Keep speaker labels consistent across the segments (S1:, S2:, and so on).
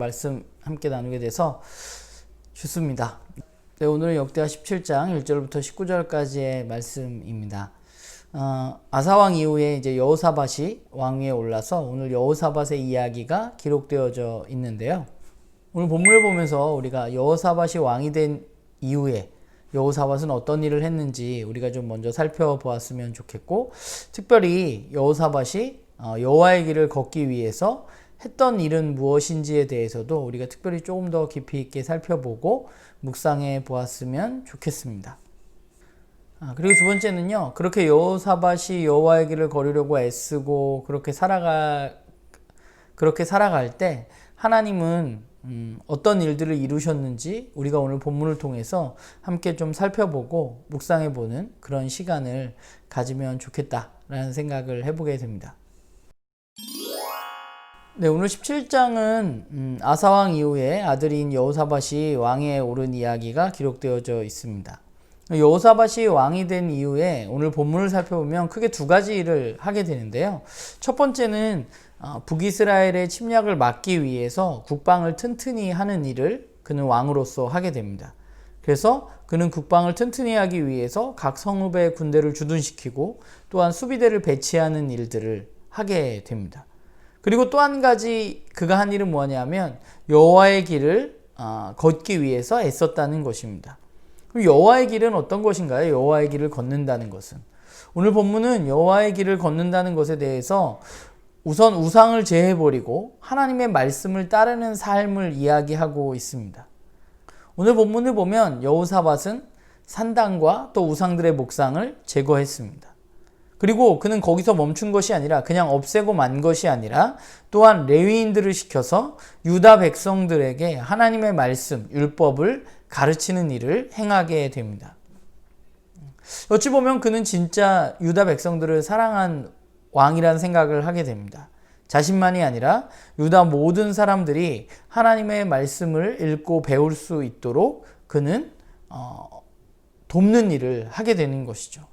S1: 말씀 함께 나누게 돼서 좋습니다. 네, 오늘은 역대하 17장 1절부터 19절까지의 말씀입니다. 아사왕 이후에 이제 여호사밧이 왕위에 올라서 오늘 여호사밧의 이야기가 기록되어져 있는데요. 오늘 본문을 보면서 우리가 여호사밧이 왕이 된 이후에 여호사밧은 어떤 일을 했는지 우리가 좀 먼저 살펴보았으면 좋겠고, 특별히 여호사밧이 여호와의 길을 걷기 위해서 했던 일은 무엇인지에 대해서도 우리가 특별히 조금 더 깊이 있게 살펴보고 묵상해 보았으면 좋겠습니다. 그리고 두 번째는요, 그렇게 여호사밧이 여호와의 길을 걸으려고 애쓰고 그렇게 살아갈 때 하나님은 어떤 일들을 이루셨는지 우리가 오늘 본문을 통해서 함께 좀 살펴보고 묵상해 보는 그런 시간을 가지면 좋겠다라는 생각을 해보게 됩니다. 네, 오늘 17장은 아사왕 이후에 아들인 여호사밧이 왕위에 오른 이야기가 기록되어져 있습니다. 여호사밧이 왕이 된 이후에 오늘 본문을 살펴보면 크게 두 가지 일을 하게 되는데요. 첫 번째는 북이스라엘의 침략을 막기 위해서 국방을 튼튼히 하는 일을 그는 왕으로서 하게 됩니다. 그래서 그는 국방을 튼튼히 하기 위해서 각 성읍의 군대를 주둔시키고 또한 수비대를 배치하는 일들을 하게 됩니다. 그리고 또 한 가지 그가 한 일은 뭐냐면 여호와의 길을 걷기 위해서 애썼다는 것입니다. 그럼 여호와의 길은 어떤 것인가요? 여호와의 길을 걷는다는 것은, 오늘 본문은 여호와의 길을 걷는다는 것에 대해서 우선 우상을 제해버리고 하나님의 말씀을 따르는 삶을 이야기하고 있습니다. 오늘 본문을 보면 여호사밧은 산당과 또 우상들의 목상을 제거했습니다. 그리고 그는 거기서 멈춘 것이 아니라 그냥 없애고 만 것이 아니라 또한 레위인들을 시켜서 유다 백성들에게 하나님의 말씀, 율법을 가르치는 일을 행하게 됩니다. 어찌 보면 그는 진짜 유다 백성들을 사랑한 왕이라는 생각을 하게 됩니다. 자신만이 아니라 유다 모든 사람들이 하나님의 말씀을 읽고 배울 수 있도록 그는 돕는 일을 하게 되는 것이죠.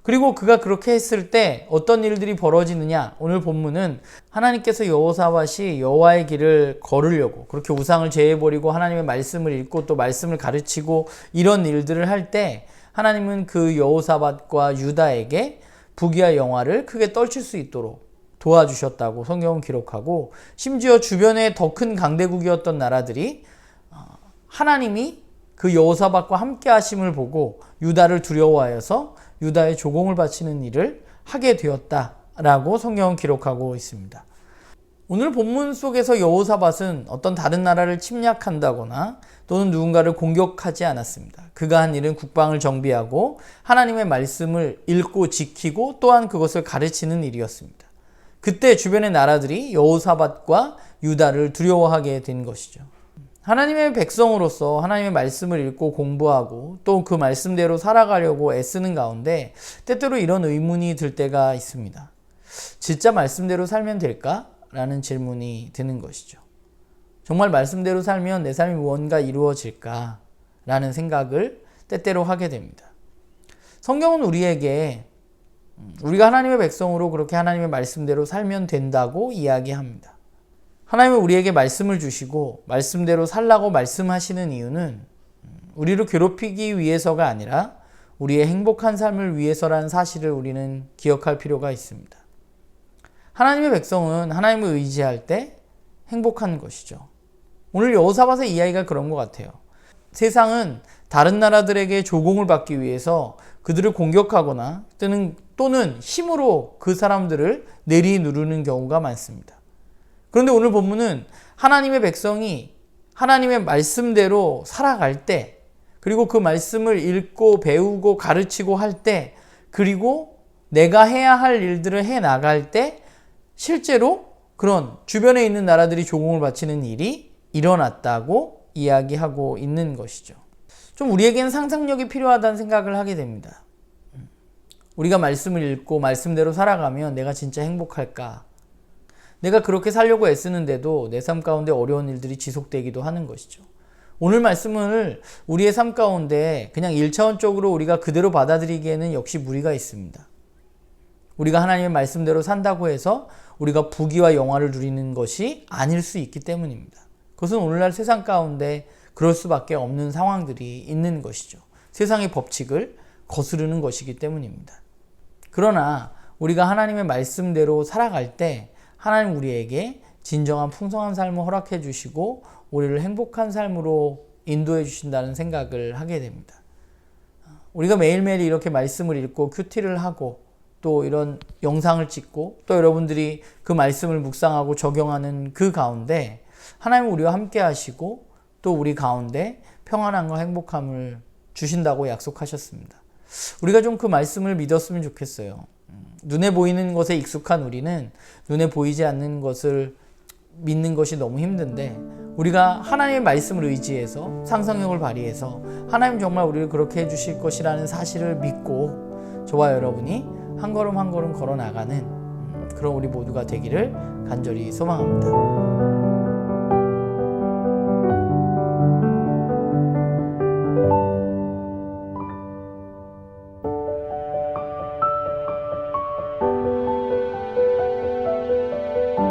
S1: 그리고 그가 그렇게 했을 때 어떤 일들이 벌어지느냐, 오늘 본문은 하나님께서 여호사밧이 여호와의 길을 걸으려고 그렇게 우상을 제해버리고 하나님의 말씀을 읽고 또 말씀을 가르치고 이런 일들을 할 때 하나님은 그 여호사밧과 유다에게 부귀와 영화를 크게 떨칠 수 있도록 도와주셨다고 성경은 기록하고, 심지어 주변에 더 큰 강대국이었던 나라들이 하나님이 그 여호사밧과 함께 하심을 보고 유다를 두려워하여서 유다의 조공을 바치는 일을 하게 되었다라고 성경은 기록하고 있습니다. 오늘 본문 속에서 여호사밧은 어떤 다른 나라를 침략한다거나 또는 누군가를 공격하지 않았습니다. 그가 한 일은 국방을 정비하고 하나님의 말씀을 읽고 지키고 또한 그것을 가르치는 일이었습니다. 그때 주변의 나라들이 여호사밧과 유다를 두려워하게 된 것이죠. 하나님의 백성으로서 하나님의 말씀을 읽고 공부하고 또 그 말씀대로 살아가려고 애쓰는 가운데 때때로 이런 의문이 들 때가 있습니다. 진짜 말씀대로 살면 될까? 라는 질문이 드는 것이죠. 정말 말씀대로 살면 내 삶이 무언가 이루어질까? 라는 생각을 때때로 하게 됩니다. 성경은 우리에게 우리가 하나님의 백성으로 그렇게 하나님의 말씀대로 살면 된다고 이야기합니다. 하나님은 우리에게 말씀을 주시고 말씀대로 살라고 말씀하시는 이유는 우리를 괴롭히기 위해서가 아니라 우리의 행복한 삶을 위해서라는 사실을 우리는 기억할 필요가 있습니다. 하나님의 백성은 하나님을 의지할 때 행복한 것이죠. 오늘 여호사밧의 이야기가 그런 것 같아요. 세상은 다른 나라들에게 조공을 받기 위해서 그들을 공격하거나 또는 힘으로 그 사람들을 내리누르는 경우가 많습니다. 그런데 오늘 본문은 하나님의 백성이 하나님의 말씀대로 살아갈 때, 그리고 그 말씀을 읽고 배우고 가르치고 할 때, 그리고 내가 해야 할 일들을 해 나갈 때 실제로 그런 주변에 있는 나라들이 조공을 바치는 일이 일어났다고 이야기하고 있는 것이죠. 좀 우리에게는 상상력이 필요하다는 생각을 하게 됩니다. 우리가 말씀을 읽고 말씀대로 살아가면 내가 진짜 행복할까? 내가 그렇게 살려고 애쓰는데도 내 삶 가운데 어려운 일들이 지속되기도 하는 것이죠. 오늘 말씀을 우리의 삶 가운데 그냥 1차원적으로 우리가 그대로 받아들이기에는 역시 무리가 있습니다. 우리가 하나님의 말씀대로 산다고 해서 우리가 부귀와 영화를 누리는 것이 아닐 수 있기 때문입니다. 그것은 오늘날 세상 가운데 그럴 수밖에 없는 상황들이 있는 것이죠. 세상의 법칙을 거스르는 것이기 때문입니다. 그러나 우리가 하나님의 말씀대로 살아갈 때 하나님 우리에게 진정한 풍성한 삶을 허락해 주시고 우리를 행복한 삶으로 인도해 주신다는 생각을 하게 됩니다. 우리가 매일매일 이렇게 말씀을 읽고 큐티를 하고 또 이런 영상을 찍고 또 여러분들이 그 말씀을 묵상하고 적용하는 그 가운데 하나님은 우리와 함께 하시고 또 우리 가운데 평안함과 행복함을 주신다고 약속하셨습니다. 우리가 좀 그 말씀을 믿었으면 좋겠어요. 눈에 보이는 것에 익숙한 우리는 눈에 보이지 않는 것을 믿는 것이 너무 힘든데 우리가 하나님의 말씀을 의지해서 상상력을 발휘해서 하나님 정말 우리를 그렇게 해주실 것이라는 사실을 믿고 저와 여러분이 한 걸음 한 걸음 걸어 나가는 그런 우리 모두가 되기를 간절히 소망합니다.